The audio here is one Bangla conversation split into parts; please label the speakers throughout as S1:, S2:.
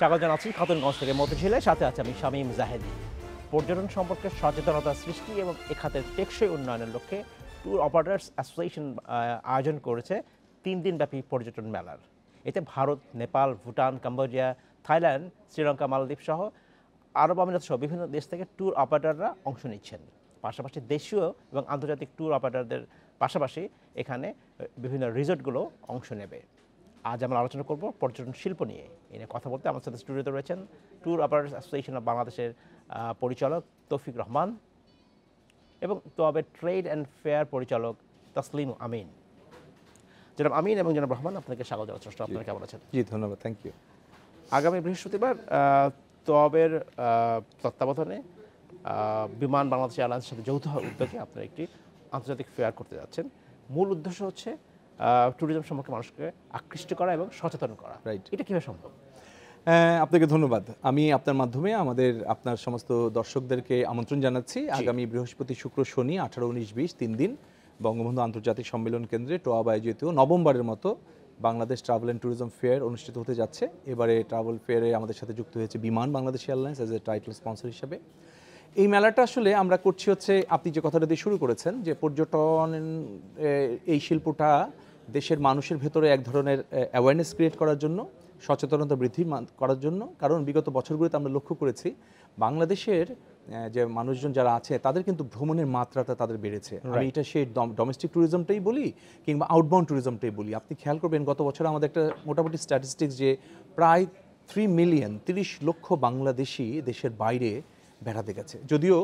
S1: স্বাগত জানাচ্ছি খাতুনগঞ্জ থেকে মতিঝিলের সাথে আছে আমি শামীম জাহেদি। পর্যটন সম্পর্কে সচেতনতা সৃষ্টি এবং এ খাতের টেকসই উন্নয়নের লক্ষ্যে ট্যুর অপারেটরস অ্যাসোসিয়েশন আয়োজন করেছে 3 দিনব্যাপী পর্যটন মেলার। এতে ভারত, নেপাল, ভুটান, কম্বোডিয়া, থাইল্যান্ড, শ্রীলঙ্কা, মালদ্বীপ সহ আরব আমিরাত সহ বিভিন্ন দেশ থেকে ট্যুর অপারেটররা অংশ নিচ্ছেন। পাশাপাশি দেশীয় এবং আন্তর্জাতিক ট্যুর অপারেটরদের পাশাপাশি এখানে বিভিন্ন রিসোর্টগুলো অংশ নেবে। আজ আমরা আলোচনা করব পর্যটন শিল্প নিয়ে। এ নিয়ে কথা বলতে আমার সাথে স্টুডিওতে রয়েছেন ট্যুর অপারেটরস অ্যাসোসিয়েশন অফ বাংলাদেশের পরিচালক তৌফিক রহমান এবং তোয়াবের ট্রেড অ্যান্ড ফেয়ার পরিচালক তাসলিম আমিন। জনাব আমিন এবং জনাব রহমান, আপনাকে স্বাগত জানাচ্ছি। আপনারা কেমন আছেন?
S2: জি ধন্যবাদ, থ্যাংক ইউ।
S1: আগামী বৃহস্পতিবার তোয়াবের তত্ত্বাবধানে বিমান বাংলাদেশ এয়ারলাইন্সের সাথে যৌথ উদ্যোগে আপনারা একটি আন্তর্জাতিক ফেয়ার করতে যাচ্ছেন। মূল উদ্দেশ্য হচ্ছে ট্যুরিজম সম্পর্কে মানুষকে আকৃষ্ট করা এবং সচেতন করা।
S2: রাইট,
S1: এটা কীভাবে সম্ভব?
S2: আপনাকে ধন্যবাদ। আমি আপনার মাধ্যমে আপনার সমস্ত দর্শকদেরকে আমন্ত্রণ জানাচ্ছি আগামী বৃহস্পতি, শুক্র, শনি 18, 19, 20 3 দিন বঙ্গবন্ধু আন্তর্জাতিক সম্মেলন কেন্দ্রে টোয়াব আয়োজিত নবমবারের মতো Bangladesh travel and tourism fair অনুষ্ঠিত হতে যাচ্ছে। এবারে ট্রাভেল ফেয়ারে আমাদের সাথে যুক্ত হয়েছে বিমান Bangladesh airlines as a title sponsor হিসাবে। এই মেলাটা আসলে আমরা করছি হচ্ছে, আপনি যে কথাটা দিয়ে শুরু করেছেন, যে পর্যটন এই শিল্পটা দেশের মানুষের ভেতরে এক ধরনের অ্যাওয়ারনেস ক্রিয়েট করার জন্য, সচেতনতা বৃদ্ধি করার জন্য। কারণ বিগত বছরগুলোতে আমরা লক্ষ্য করেছি বাংলাদেশের যে মানুষজন যারা আছে তাদের কিন্তু ভ্রমণের মাত্রাটা তাদের বেড়েছে। আমি এটা সেই ডোমেস্টিক ট্যুরিজমটাই বলি কিংবা আউটবাউন্ড ট্যুরিজমটাই বলি। আপনি খেয়াল করবেন গত বছর আমাদের একটা মোটামুটি স্ট্যাটিস্টিক্স যে প্রায় 3 মিলিয়ন 30 লক্ষ বাংলাদেশি দেশের বাইরে বেড়াতে গেছে। যদিও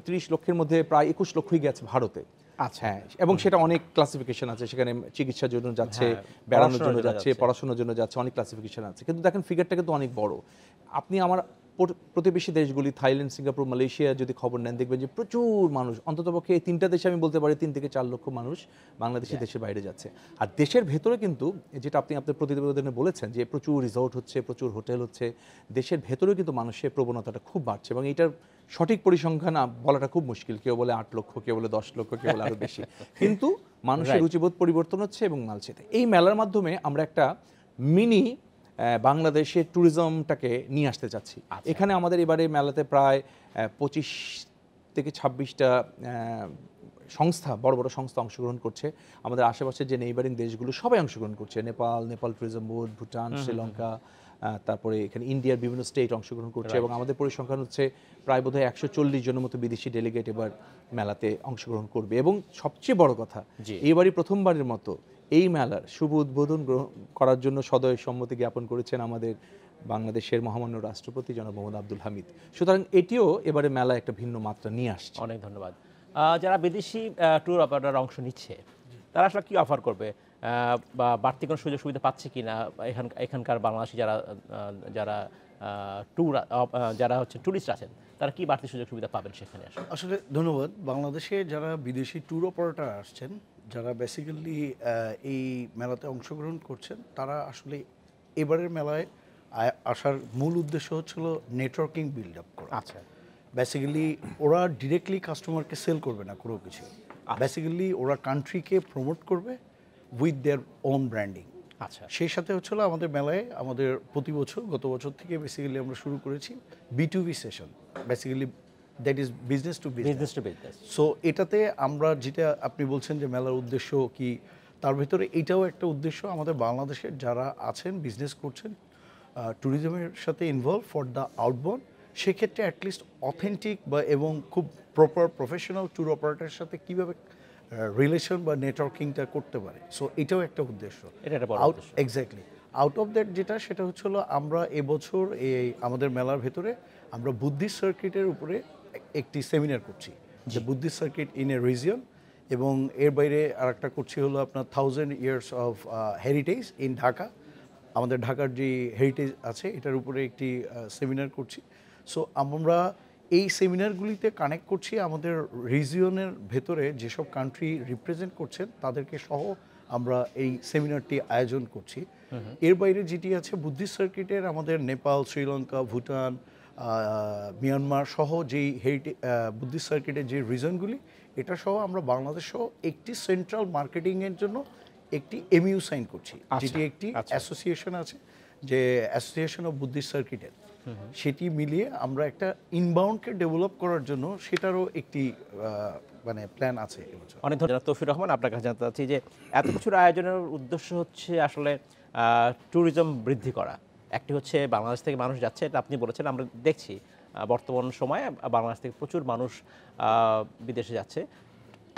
S2: 30 লক্ষের মধ্যে প্রায় 21 লক্ষই গেছে ভারতে। আচ্ছা, হ্যাঁ, এবং সেটা অনেক ক্লাসিফিকেশন আছে, সেখানে চিকিৎসার জন্য যাচ্ছে, বেড়ানোর জন্য যাচ্ছে, পড়াশোনার জন্য যাচ্ছে, অনেক ক্লাসিফিকেশন আছে। কিন্তু দেখেন ফিগারটা কিন্তু অনেক বড়। আপনি আমার প্রতিবেশী দেশগুলি থাইল্যান্ড, সিঙ্গাপুর, মালয়েশিয়া যদি খবর নেন দেখবেন যে প্রচুর মানুষ, অন্ততপক্ষে এই 3টা দেশে আমি বলতে পারি 3 থেকে 4 লক্ষ মানুষ বাংলাদেশি দেশের বাইরে যাচ্ছে। আর দেশের ভেতরে কিন্তু যেটা আপনি আপনার প্রতিবেদনে বলেছেন যে প্রচুর রিসোর্ট হচ্ছে, প্রচুর হোটেল হচ্ছে, দেশের ভেতরেও কিন্তু মানুষের প্রবণতাটা খুব বাড়ছে। এবং এটার সঠিক পরিসংখ্যান বলাটা খুব মুশকিল। কেউ বলে 8 লক্ষ, কেউ বলে 10 লক্ষ, কেউ বলে আরও বেশি। কিন্তু মানুষের রুচিবোধ পরিবর্তন হচ্ছে এবং মালছেতে। এই মেলার মাধ্যমে আমরা একটা মিনি বাংলাদেশের ট্যুরিজমটাকে নিয়ে আসতে চাচ্ছি। এখানে আমাদের এবারে মেলাতে প্রায় 25 থেকে 26টা সংস্থা, বড় বড় সংস্থা অংশগ্রহণ করছে। আমাদের আশেপাশের যে নেইবারিং দেশগুলো সবাই অংশগ্রহণ করছে। নেপাল ট্যুরিজম বোর্ড, ভুটান, শ্রীলঙ্কা, তারপরে এখানে ইন্ডিয়ার বিভিন্ন স্টেট অংশগ্রহণ করছে। এবং আমাদের পরিসংখ্যান হচ্ছে প্রায় বোধহয় 140 জনের মতো বিদেশি ডেলিগেট এবার মেলাতে অংশগ্রহণ করবে। এবং সবচেয়ে বড় কথা, এইবারই প্রথমবারের মতো এই মেলার শুভ উদ্বোধন করার জন্য সদয় সম্মতি জ্ঞাপন করেছেন আমাদের বাংলাদেশের মহামান্য রাষ্ট্রপতি জনাব মোহাম্মদ আব্দুল হামিদ। সুতরাং এটিও এবারে মেলা একটা ভিন্ন মাত্রা নিয়ে আসছে।
S1: অনেক ধন্যবাদ। যারা বিদেশি ট্যুর অপারেটর অংশ নিচ্ছে তারা আসলে কী অফার করবে, বা বাড়তি কোনো সুযোগ সুবিধা পাচ্ছে কি না এখানকার বাংলাদেশি যারা যারা হচ্ছে ট্যুরিস্ট আছেন, তারা কি বাড়তি সুযোগ সুবিধা পাবেন সেখানে?
S3: আসলে ধন্যবাদ। বাংলাদেশে যারা বিদেশি ট্যুর অপারেটর আসছেন, যারা বেসিক্যালি এই মেলাতে অংশগ্রহণ করছেন, তারা আসলে এবারের মেলায় আসার মূল উদ্দেশ্য হচ্ছিল নেটওয়ার্কিং বিল্ড আপ করা।
S1: আচ্ছা,
S3: বেসিক্যালি ওরা ডিরেক্টলি কাস্টমারকে সেল করবে না কোনো কিছু। বেসিক্যালি ওরা কান্ট্রিকে প্রমোট করবে উইথ দেয়ার ওন ব্র্যান্ডিং।
S1: আচ্ছা,
S3: সেই সাথে হচ্ছিল আমাদের মেলায় আমাদের প্রতি বছর, গত বছর থেকে বেসিক্যালি আমরা শুরু করেছি B2B session, basically that is business to business. So এটাতে আমরা, যেটা আপনি বলছেন যে মেলার উদ্দেশ্য কি, তার ভিতরে এটাও একটা উদ্দেশ্য। আমাদের বাংলাদেশের যারা আছেন, বিজনেস করছেন, ট্যুরিজমের সাথে ইনভলভ ফর দ্য আউটবাউন্ড, সেক্ষেত্রে অ্যাটলিস্ট অথেন্টিক এবং খুব প্রপার প্রফেশনাল ট্যুর অপারেটরের সাথে কীভাবে রিলেশন বা নেটওয়ার্কিংটা করতে পারে। সো এটাও একটা উদ্দেশ্য। এক্স্যাক্টলি। আউট অফ দ্যাট যেটা, সেটা হচ্ছিল আমরা এবছর এই আমাদের মেলার ভেতরে আমরা বুদ্ধিস্ট সার্কিটের উপরে একটি সেমিনার করছি, যে Buddhist circuit in a region. এবং এর বাইরে আরেকটা করছি হলো আপনার 1000 years of heritage in Dhaka. আমাদের ঢাকার যে হেরিটেজ আছে এটার উপরে একটি সেমিনার করছি। সো আমরা এই সেমিনারগুলিতে কানেক্ট করছি আমাদের রিজিয়নের ভেতরে যেসব কান্ট্রি রিপ্রেজেন্ট করছেন তাদেরকে সহ আমরা এই সেমিনারটি আয়োজন করছি। এর বাইরে যেটি আছে বুদ্ধিস্ট সার্কিটের, আমাদের নেপাল, শ্রীলঙ্কা, ভুটান, মিয়ানমার সহ যেই বুদ্ধিস্ট সার্কিটের যে রিজনগুলি, এটা সহ আমরা বাংলাদেশ সহ একটি সেন্ট্রাল মার্কেটিংয়ের জন্য একটি MOU সাইন করছি, যেটি একটি অ্যাসোসিয়েশন আছে যে অ্যাসোসিয়েশন অফ বুদ্ধিস্ট সার্কিটের, সেটি মিলিয়ে আমরা একটা ইনবাউন্ডকে ডেভেলপ করার জন্য সেটারও একটি মানে প্ল্যান আছে এবছর।
S1: অনেক ধন্যবাদ তৌফিক রহমান। আপনার কাছে জানতে চাচ্ছি যে এত কিছুর আয়োজনের উদ্দেশ্য হচ্ছে আসলে ট্যুরিজম বৃদ্ধি করা। একটি হচ্ছে বাংলাদেশ থেকে মানুষ যাচ্ছে, এটা আপনি বলেছেন, আমরা দেখছি বর্তমান সময়ে বাংলাদেশ থেকে প্রচুর মানুষ বিদেশে যাচ্ছে,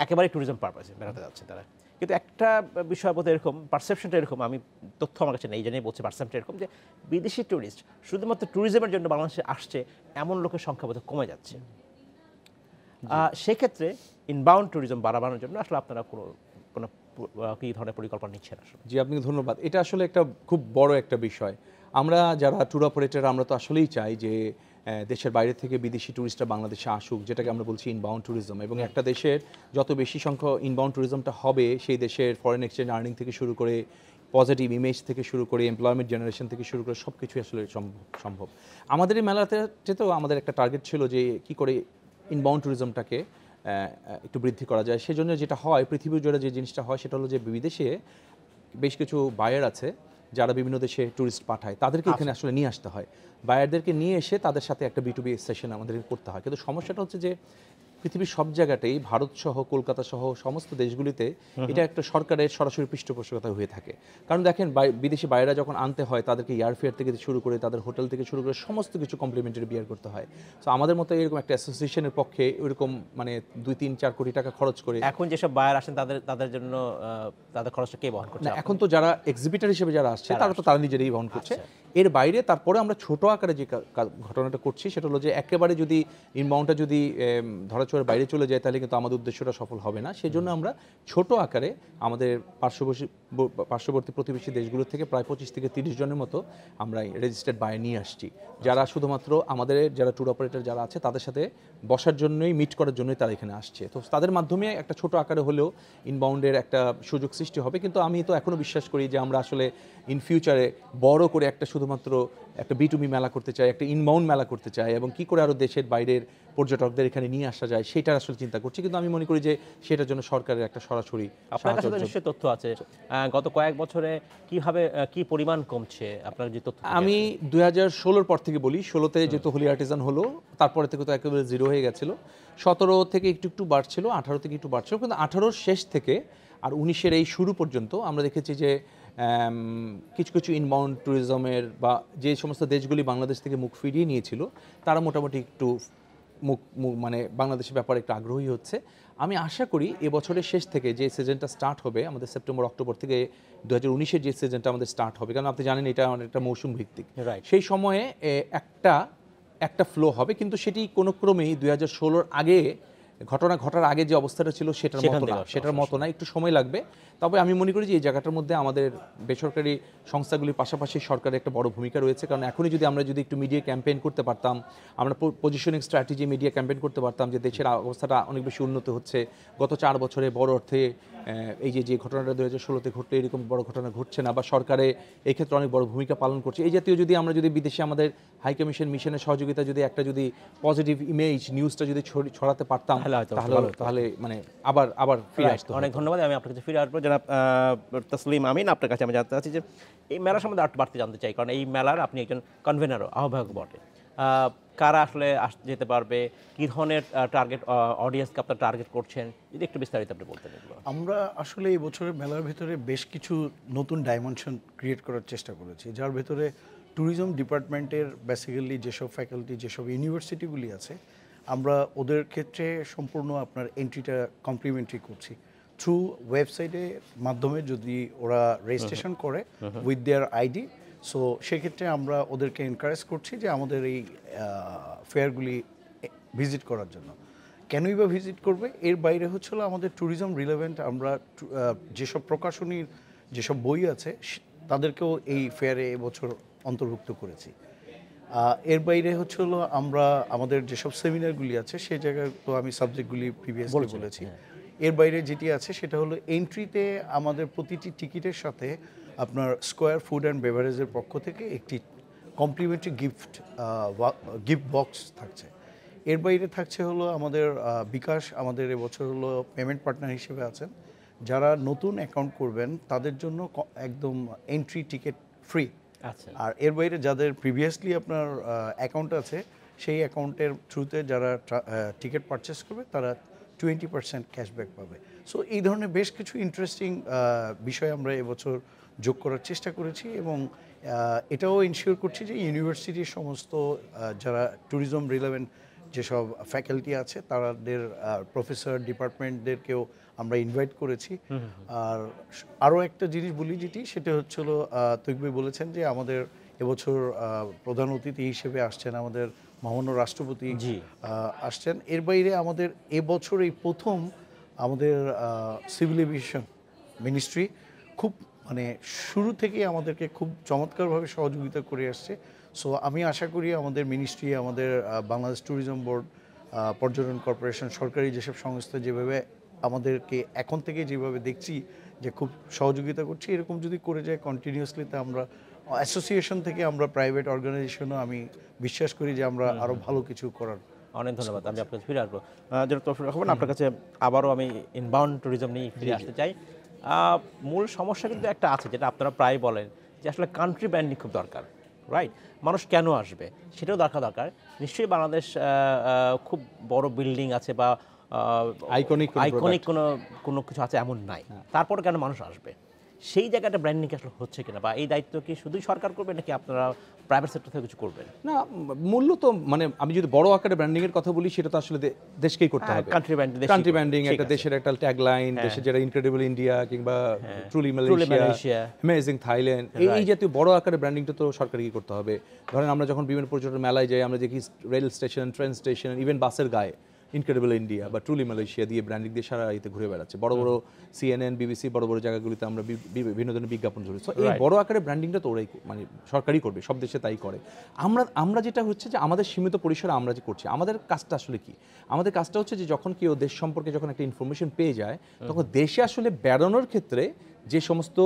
S1: একেবারে ট্যুরিজম পারপাসে বেড়াতে যাচ্ছে তারা। কিন্তু একটা বিষয় বোধহয় এরকম, পারসেপশনটা এরকম, আমি তথ্য আমার কাছে নেই, এই জন্যই বলছি পারসেপশনটা এরকম যে বিদেশি ট্যুরিস্ট শুধুমাত্র ট্যুরিজমের জন্য বাংলাদেশে আসছে এমন লোকের সংখ্যা বোধহয় কমে যাচ্ছে। সেক্ষেত্রে ইনবাউন্ড ট্যুরিজম বাড়ানোর জন্য আসলে আপনারা কোনো কী ধরনের পরিকল্পনা নিচ্ছেন আসলে?
S2: জি, আপনাকে ধন্যবাদ। এটা আসলে একটা খুব বড় একটা বিষয়। আমরা যারা ট্যুর অপারেটর, আমরা তো আসলেই চাই যে দেশের বাইরে থেকে বিদেশি ট্যুরিস্টরা বাংলাদেশে আসুক, যেটাকে আমরা বলছি ইনবাউন্ড ট্যুরিজম। এবং একটা দেশের যত বেশি সংখ্যক ইনবাউন্ড ট্যুরিজমটা হবে, সেই দেশের ফরেন এক্সচেঞ্জ আর্নিং থেকে শুরু করে পজিটিভ ইমেজ থেকে শুরু করে এমপ্লয়মেন্ট জেনারেশন থেকে শুরু করে সব কিছুই আসলে সম্ভব। আমাদের এই মেলাতেও আমাদের একটা টার্গেট ছিল যে কী করে ইনবাউন্ড ট্যুরিজমটাকে একটু বৃদ্ধি করা যায়। সেজন্য যেটা হয়, পৃথিবী জুড়ে যে জিনিসটা হয় সেটা হলো যে বিদেশে বেশ কিছু বায়ার আছে যারা বিভিন্ন দেশে ট্যুরিস্ট পাঠায়, তাদেরকে এখানে আসলে নিয়ে আসতে হয়। বায়ারদেরকে নিয়ে এসে তাদের সাথে একটা B2B সেশন আমাদেরকে করতে হয়। কিন্তু সমস্যাটা হচ্ছে যে পৃথিবীর সব জায়গাতেই, ভারত সহ, কলকাতা সহ সমস্ত দেশগুলিতে এটা একটা সরকারের সরাসরি পৃষ্ঠপোষকতা হয়ে থাকে। কারণ দেখেন, বিদেশি বাইরা যখন আনতে হয়, তাদেরকে এয়ারফেয়ার থেকে শুরু করে তাদের হোটেল থেকে শুরু করে সমস্ত কিছু কমপ্লিমেন্টারি বিয়ার করতে হয়। তো আমাদের মতো এরকম একটা অ্যাসোসিয়েশনের পক্ষে ওইরকম মানে 2-3-4 কোটি টাকা খরচ করে,
S1: এখন যেসব বায়ার আসেন তাদের জন্য তাদের খরচটা কে বহন করছে?
S2: এখন তো যারা এক্সিবিটর হিসেবে যারা আসছে তারা নিজেরাই বহন করছে। এর বাইরে তারপরে আমরা ছোট আকারে যে ঘটনাটা করছি সেটা হলো যে একেবারে যদি ইনবাউন্ডটা যদি ধরাছোঁয়ার বাইরে চলে যায়, তাহলে কিন্তু আমাদের উদ্দেশ্যটা সফল হবে না। সেজন্য আমরা ছোট আকারে আমাদের পার্শ্ববর্তী প্রতিবেশী দেশগুলো থেকে প্রায় 25 থেকে 30 জনের মতো আমরা রেজিস্টার্ড বায়ার নিয়ে আসছি, যারা শুধুমাত্র আমাদের যারা ট্যুর অপারেটর যারা আছে তাদের সাথে বসার জন্যই, মিট করার জন্যই তারা এখানে আসছে। তো তাদের মাধ্যমে একটা ছোট আকারে হলেও ইনবাউন্ডের একটা সুযোগ সৃষ্টি হবে। কিন্তু আমি তো এখনও বিশ্বাস করি যে আমরা আসলে ইন ফিউচারে বড় করে একটা শুধুমাত্র একটা B2B মেলা করতে চাই, একটা ইনবাউন্ড মেলা করতে চাই, এবং কি করে আরও দেশের বাইরের পর্যটকদের এখানে নিয়ে আসা যায় সেটা আসলে চিন্তা করছি। কিন্তু আমি মনে করি যে সেটার জন্য সরকারের একটা সরাসরি
S1: আপনার কাছে তো নিশ্চয়ই তথ্য আছে, গত কয়েক বছরে কিভাবে কি পরিমাণ কমছে আপনার যে তথ্য?
S2: আমি 2016 পর থেকে বলি, 16তে যেহেতু হোলি আর্টিজান হলো, তারপরে থেকে তো একেবারে জিরো হয়ে গেছিল। 17 থেকে একটু একটু বাড়ছিল, 18 থেকে একটু বাড়ছিল, কিন্তু 18 শেষ থেকে আর 19 এই শুরু পর্যন্ত আমরা দেখেছি যে কিছু কিছু ইনবাউন্ড ট্যুরিজমের বা যে সমস্ত দেশগুলি বাংলাদেশ থেকে মুখ ফিরিয়ে নিয়েছিল, তারা মোটামুটি একটু মানে বাংলাদেশের ব্যাপারে একটু আগ্রহী হচ্ছে। আমি আশা করি এবছরের শেষ থেকে যে সিজনটা স্টার্ট হবে আমাদের সেপ্টেম্বর অক্টোবর থেকে, 2019-এর যে সিজনটা আমাদের স্টার্ট হবে, কারণ আপনি জানেন এটা অনেকটা মৌসুম ভিত্তিক, সেই সময়ে একটা ফ্লো হবে। কিন্তু সেটি কোনো ক্রমেই 2016-র আগে ঘটনা ঘটার আগে যে অবস্থাটা ছিল সেটার মতো না, একটু সময় লাগবে। তবে আমি মনে করি যে এই জায়গাটার মধ্যে আমাদের বেসরকারি সংস্থাগুলির পাশাপাশি সরকারের একটা বড় ভূমিকা রয়েছে। কারণ এখনই যদি আমরা একটু মিডিয়া ক্যাম্পেইন করতে পারতাম, আমরা পজিশনিং স্ট্র্যাটেজি মিডিয়া ক্যাম্পেইন করতে পারতাম যে দেশের অবস্থাটা অনেক বেশি উন্নত হচ্ছে, গত 4 বছরে বড় অর্থে এই যে ঘটনাটা 2016-তে ঘটলো এরকম বড় ঘটনা ঘটছে না, বা সরকারে এই ক্ষেত্রে অনেক বড় ভূমিকা পালন করছে, এই জাতীয় যদি আমরা বিদেশে আমাদের হাই কমিশন মিশনের সহযোগিতা যদি পজিটিভ ইমেজ নিউজটা যদি ছড়াতে পারতাম, তাহলে মানে আবার ফিরে আসতে।
S1: অনেক ধন্যবাদ। আমি আপনার কাছে ফিরে আসবো জনাব তসলিম আমিন। আপনার কাছে আমি জানতে চাচ্ছি যে এই মেলার সম্বন্ধে আরেকটু বাড়তে জানতে চাই, কারণ এই মেলার আপনি একজন কনভেনারও, আহ্বায়ক বটে। কারা আসলে যেতে পারবে, কী ধরনের টার্গেট অডিয়েন্সকে আপনার টার্গেট করছেন, যদি একটু বিস্তারিত আপনি বলতেন।
S3: আমরা আসলে এই বছরের মেলার ভেতরে বেশ কিছু নতুন ডাইমেনশন ক্রিয়েট করার চেষ্টা করেছি, যার ভেতরে ট্যুরিজম ডিপার্টমেন্টের বেসিক্যালি যেসব ফ্যাকাল্টি, যেসব ইউনিভার্সিটিগুলি আছে, আমরা ওদের ক্ষেত্রে সম্পূর্ণ আপনার এন্ট্রিটা কমপ্লিমেন্টারি করছি থ্রু ওয়েবসাইটের মাধ্যমে। যদি ওরা রেজিস্ট্রেশন করে উইথ দেয়ার আইডি, সো সেক্ষেত্রে আমরা ওদেরকে এনকারেজ করছি যে আমাদের এই ফেয়ারগুলি ভিজিট করার জন্য। কেনই বা ভিজিট করবে? এর বাইরে হচ্ছিল আমাদের ট্যুরিজম রিলেভেন্ট, আমরা যেসব প্রকাশনীর যেসব বই আছে তাদেরকেও এই ফেয়ারে এবছর অন্তর্ভুক্ত করেছি। এর বাইরে হচ্ছিল আমরা আমাদের যেসব সেমিনারগুলি আছে সেই জায়গায় তো আমি সাবজেক্টগুলি প্রিভিয়াসলি বলেছি। এর বাইরে যেটি আছে সেটা হলো এন্ট্রিতে আমাদের প্রতিটি টিকিটের সাথে আপনার স্কোয়ার ফুড অ্যান্ড বেভারেজের পক্ষ থেকে একটি কমপ্লিমেন্টারি গিফট বক্স থাকছে। এর বাইরে থাকছে হলো আমাদের বিকাশ আমাদের এবছর হলো পেমেন্ট পার্টনার হিসেবে আছেন, যারা নতুন অ্যাকাউন্ট করবেন তাদের জন্য একদম এন্ট্রি টিকিট ফ্রি।
S1: আচ্ছা
S3: আর এর বাইরে যাদের প্রিভিয়াসলি আপনার অ্যাকাউন্ট আছে সেই অ্যাকাউন্টের থ্রুতে যারা টিকিট পারচেস করবে তারা 20% ক্যাশব্যাক পাবে। সো এই ধরনের বেশ কিছু ইন্টারেস্টিং বিষয় আমরা এবছর যোগ করার চেষ্টা করেছি এবং এটাও ইনশিওর করছি যে ইউনিভার্সিটির সমস্ত যারা ট্যুরিজম রিলেভেন্ট যেসব ফ্যাকাল্টি আছে তাদের প্রফেসর ডিপার্টমেন্টদেরকেও আমরা ইনভাইট করেছি। আর আরও একটা জিনিস বলি যেটি সেটা হচ্ছিল তৈব বলেছেন যে আমাদের এবছর প্রধান অতিথি হিসেবে আসছেন আমাদের মহামান্য রাষ্ট্রপতি আসছেন। এর বাইরে আমাদের এবছর এই প্রথম আমাদের সিভিল এভিয়েশন মিনিস্ট্রি খুব মানে শুরু থেকেই আমাদেরকে খুব চমৎকারভাবে সহযোগিতা করে আসছে। সো আমি আশা করি আমাদের মিনিস্ট্রি, আমাদের বাংলাদেশ ট্যুরিজম বোর্ড, পর্যটন কর্পোরেশন, সরকারি যেসব সংস্থা যেভাবে আমাদেরকে এখন থেকে যেভাবে দেখছি যে খুব সহযোগিতা করছি, এরকম যদি করে যায় কন্টিনিউয়াসলি, তা আমরা অ্যাসোসিয়েশন থেকে আমরা প্রাইভেট অর্গানাইজেশনও আমি বিশ্বাস করি যে আমরা আরও ভালো কিছু করার।
S1: অনেক ধন্যবাদ। আমি আপনার কাছে ফিরে আসবো যেটা তৌফিক রহমান, আপনার কাছে আবারও আমি ইনবাউন্ড ট্যুরিজম নিয়ে ফিরে আসতে চাই। মূল সমস্যা কিন্তু একটা আছে যেটা আপনারা প্রায় বলেন যে আসলে কান্ট্রি ব্র্যান্ডিং খুব দরকার, রাইট? মানুষ কেন আসবে সেটাও দরকার। নিশ্চয়ই বাংলাদেশ খুব বড় বিল্ডিং আছে বা আইকনিক কোনো কিছু আছে এমন নাই, তারপর কেন মানুষ আসবে? সেই জায়গাটা ব্র্যান্ডিং আসলে হচ্ছে কিনা, বা এই দায়িত্ব কি শুধুই সরকার করবে নাকি আপনারা প্রাইভেট সেক্টর থেকে কিছু করবেন?
S2: না, মূল্য তো মানে আমি যদি বড় আকারে ব্র্যান্ডিং এর কথা বলি সেটা তো আসলে দেশকেই করতে হবে। কান্ট্রি ব্র্যান্ডিং একটা দেশের একটা ট্যাগলাইন, দেশের যেটা ইনক্রেডিবল ইন্ডিয়া কিংবা ট্রুলি মালয়েশিয়া, অ্যামেজিং থাইল্যান্ড, এই জাতীয় বড় আকারে ব্র্যান্ডিংটা তো সরকারই করতে হবে। ধরেন আমরা যখন বিভিন্ন পর্যটন মেলায় যাই, আমরা দেখি rail station, train station, even বাসের গায়ে ইনক্রেডিবল ইন্ডিয়া বা ট্রুলি মালয়েশিয়া দিয়ে ব্র্যান্ডিং দিয়ে সারা ইতে ঘুরে বেড়াচ্ছে। বড় বড় CNN, BBC বড় বড় জায়গাগুলিতে আমরা বিভিন্ন ধরনের বিজ্ঞাপন ধরি। সো এই বড় আকারে ব্র্যান্ডিংটা তো ওরাই মানে সরকারই করবে, সব দেশে তাই করে। আমরা যেটা হচ্ছে যে আমাদের সীমিত পরিসরে আমরা যে করছি, আমাদের কাজটা আসলে কি? আমাদের কাজটা হচ্ছে যে যখন কেউ দেশ সম্পর্কে যখন একটা ইনফরমেশন পেয়ে যায়, তখন দেশে আসলে বেড়ানোর ক্ষেত্রে যে সমস্ত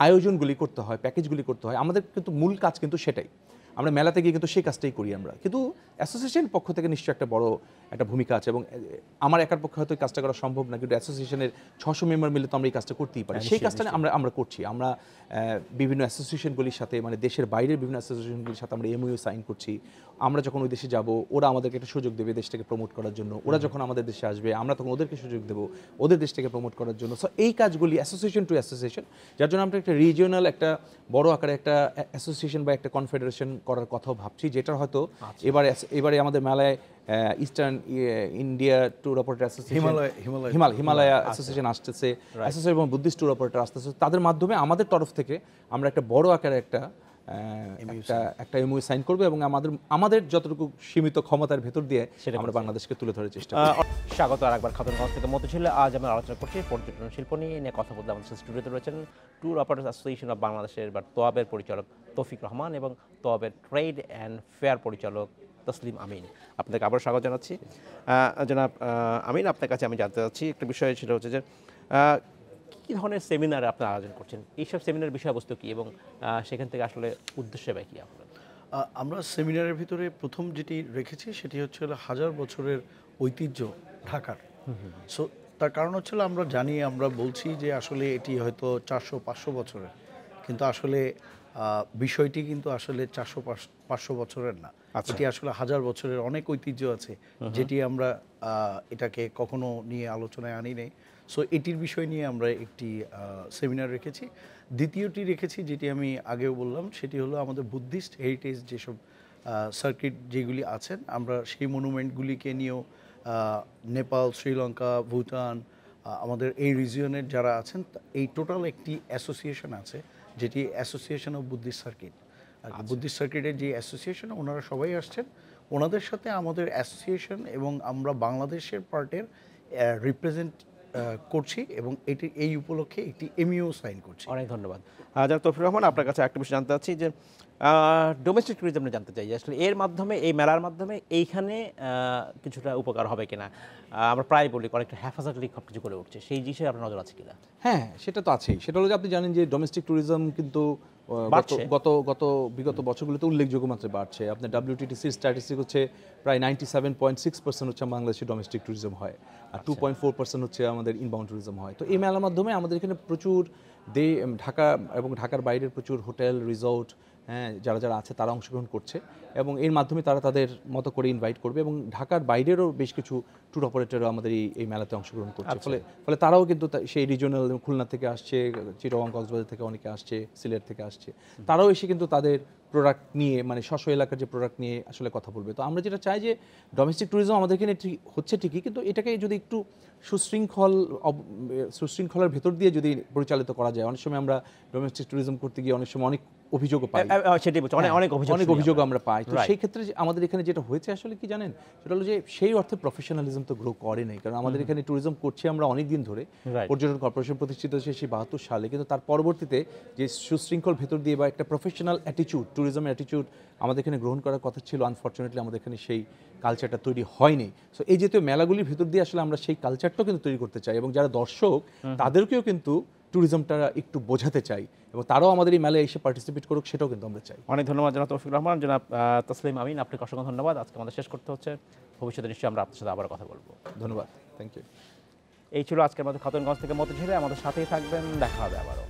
S2: আয়োজনগুলি করতে হয়, প্যাকেজগুলি করতে হয়, আমাদের কিন্তু মূল কাজ কিন্তু সেটাই। আমরা মেলাতে গিয়ে কিন্তু সেই কাজটাই করি আমরা, কিন্তু অ্যাসোসিয়েশন পক্ষ থেকে নিশ্চয়ই একটা বড় একটা ভূমিকা আছে, এবং আমার একার পক্ষে হয়তো এই কাজটা করা সম্ভব না, কিন্তু অ্যাসোসিয়েশনের 600 মেম্বার মিলে তো আমরা এই কাজটা করতেই পারি। সেই কাজটা আমরা করছি। আমরা বিভিন্ন অ্যাসোসিয়েশনগুলির সাথে, মানে দেশের বাইরের বিভিন্ন অ্যাসোসিয়েশনগুলির সাথে আমরা MOU সাইন করছি। আমরা যখন ওই দেশে যাব, ওরা আমাদেরকে একটা সুযোগ দেবে দেশটাকে প্রমোট করার জন্য। ওরা যখন আমাদের দেশে আসবে, আমরা তখন ওদেরকে সুযোগ দেবো ওদের দেশটাকে প্রমোট করার জন্য। সো এই কাজগুলি অ্যাসোসিয়েশন টু অ্যাসোসিয়েশন, যার জন্য আমরা একটা রিজিওনাল একটা বড় আকারে একটা অ্যাসোসিয়েশন বা একটা কনফেডারেশন করার কথাও ভাবছি, যেটা হয়তো এবারে আমাদের মেলায় eastern India tour operator association, Himalaya association আসতেছে, অ্যাসোসিয়েশন এবং বুদ্ধিস্ট ট্যুর অপারেটর আসতেছে। তাদের মাধ্যমে আমাদের তরফ থেকে আমরা একটা বড় আকারে একটা MOU সাইন করবো, এবং আমাদের যতটুকু সীমিত ক্ষমতার ভেতর দিয়ে আমরা বাংলাদেশকে তুলে ধরার চেষ্টা করি।
S1: স্বাগত আরেকবার খাতুনগঞ্জ থেকে মতিঝিলে। আজ আমরা আলোচনা করছি পর্যটন শিল্প নিয়ে কথা বলতে আমাদের স্টুডিওতে রয়েছেন ট্যুর অপারেটর্স অ্যাসোসিয়েশন অফ বাংলাদেশের বা তোয়াবের পরিচালক তৌফিক রহমান এবং তোয়াবের ট্রেড অ্যান্ড ফেয়ার পরিচালক তসলিম আমিন। আপনাকে আবার স্বাগত জানাচ্ছি। জনাব আমিন, আপনার কাছে আমি জানতে চাচ্ছি একটা বিষয়, সেটা হচ্ছে যে কী ধরনের সেমিনার আপনারা আয়োজন করছেন, এইসব সেমিনারের বিষয়বস্তু কী, এবং সেখান থেকে আসলে উদ্দেশ্য বা কী আপনার?
S3: আমরা সেমিনারের ভিতরে প্রথম যেটি রেখেছি সেটি হচ্ছে 1000 বছরের ঐতিহ্য ঢাকার। সো তার কারণ হচ্ছে আমরা জানি, আমরা বলছি যে আসলে এটি হয়তো 400-500 বছরের, কিন্তু আসলে বিষয়টি কিন্তু আসলে 400-500 বছরের না। এটি আসলে 1000 বছরের অনেক ঐতিহ্য আছে, যেটি আমরা এটাকে কখনো নিয়ে আলোচনায় আনি নেই। সো এটির বিষয় নিয়ে আমরা একটি সেমিনার রেখেছি। দ্বিতীয়টি রেখেছি, যেটি আমি আগেও বললাম, সেটি হলো আমাদের বুদ্ধিস্ট হেরিটেজ যেসব সার্কিট যেগুলি আছেন, আমরা সেই মনুমেন্টগুলিকে নিয়েও নেপাল, শ্রীলঙ্কা, ভুটান, আমাদের এই রিজিয়নের যারা আছেন, এই টোটাল একটি অ্যাসোসিয়েশন আছে, যেটি association of Buddhist circuit. Buddhist সার্কিটের যে অ্যাসোসিয়েশন, ওনারা সবাই আসছেন। ওনাদের সাথে আমাদের অ্যাসোসিয়েশন এবং আমরা বাংলাদেশের পার্টের রিপ্রেজেন্ট করছি, এবং এই উপলক্ষে একটি MOU সাইন করছি।
S1: অনেক ধন্যবাদ। জনাব তৌফিক রহমান, আপনার কাছে একটা বিষয় জানতে চাচ্ছি যে ডোমেস্টিক ট্যুরিজম জানতে চাই যে আসলে এর মাধ্যমে, এই মেলার মাধ্যমে এইখানে কিছুটা উপকার হবে কিনা। আমরা প্রায় বলি অনেকটা হ্যাফাজাতলি সব কিছু করে উঠছে, সেই বিষয়ে আপনার নজর আছে কিনা?
S2: হ্যাঁ, সেটা তো আছেই। সেটা হলো যে আপনি জানেন যে ডোমেস্টিক ট্যুরিজম কিন্তু বিগত বছরগুলোতে উল্লেখযোগ্য মাত্রায় বাড়ছে। আপনার WTTC স্ট্যাটিস্টিক হচ্ছে প্রায় 97.6% হচ্ছে বাংলাদেশে ডোমেস্টিক ট্যুরিজম হয়, আর 2.4% হচ্ছে আমাদের ইনবাউন্ড ট্যুরিজম হয়। তো এই মেলার মাধ্যমে আমাদের এখানে প্রচুর ঢাকা এবং ঢাকার বাইরের প্রচুর হোটেল, রিসোর্ট, হ্যাঁ, যারা যারা আছে তারা অংশগ্রহণ করছে এবং এর মাধ্যমে তারা তাদের মতো করে ইনভাইট করবে এবং ঢাকার বাইরেরও বেশ কিছু ট্যুর অপারেটরও আমাদের এই মেলাতে অংশগ্রহণ করছে। ফলে তারাও কিন্তু সেই রিজিওনাল, খুলনা থেকে আসছে, চিটাগং, কক্সবাজার থেকে অনেকে আসছে, সিলেট থেকে আসছে, তারাও এসে কিন্তু তাদের প্রোডাক্ট নিয়ে, মানে স্ব এলাকার যে প্রোডাক্ট নিয়ে আসলে কথা বলবে। তো আমরা যেটা চাই যে ডোমেস্টিক ট্যুরিজম আমাদের এখানে হচ্ছে ঠিকই, কিন্তু এটাকে যদি একটু সুশৃঙ্খলার ভেতর দিয়ে যদি পরিচালিত করা যায়। অনেক সময় আমরা ডোমেস্টিক ট্যুরিজম করতে গিয়ে অনেক সময় অনেক অভিযোগও পাই,
S1: সেটাই বলছি, অনেক
S2: অভিযোগ আমরা পাই। তো সেই ক্ষেত্রে আমাদের এখানে যেটা হয়েছে আসলে কি জানেন, সেটা হলো যে সেই অর্থে প্রফেশনালিজম তো গ্রো করে নাই, কারণ আমাদের এখানে ট্যুরিজম করছি আমরা অনেক দিন ধরে। পর্যটন কর্পোরেশন প্রতিষ্ঠিত হয়েছে সেই 72 সালে, কিন্তু তার পরবর্তীতে যে সুশৃঙ্খল ভেতর দিয়ে বা একটা প্রফেশনাল অ্যাটিটিউড, ট্যুরিজম অ্যাটিটিউড আমাদের এখানে গ্রহণ করার কথা ছিল, আনফর্চুনেটলি আমাদের এখানে সেই কালচারটা তৈরি হয়নি। সো এই জাতীয় মেলাগুলির ভেতর দিয়ে আসলে আমরা সেই কালচারটাও কিন্তু তৈরি করতে চাই এবং যারা দর্শক তাদেরকেও কিন্তু ট্যুরিজমটা একটু বোঝাতে চাই এবং তারাও আমাদের এই মেলায় এসে পার্টিসিপেট করুক, সেটাও কিন্তু আমরা চাই।
S1: অনেক ধন্যবাদ জনাব তৌফিক রহমান, জনাব তসলিম আমিন, আপনাকে অসংখ্য ধন্যবাদ। আজকে আমাদের শেষ করতে হচ্ছে, ভবিষ্যতে নিশ্চয়ই আমরা আপনার সাথে আবার কথা বলবো।
S2: ধন্যবাদ, থ্যাংক ইউ।
S1: এই ছিল আজকের মতো খাতুনগঞ্জ থেকে মতিঝিলে, আমাদের সাথেই থাকবেন, দেখা হবে আবারও।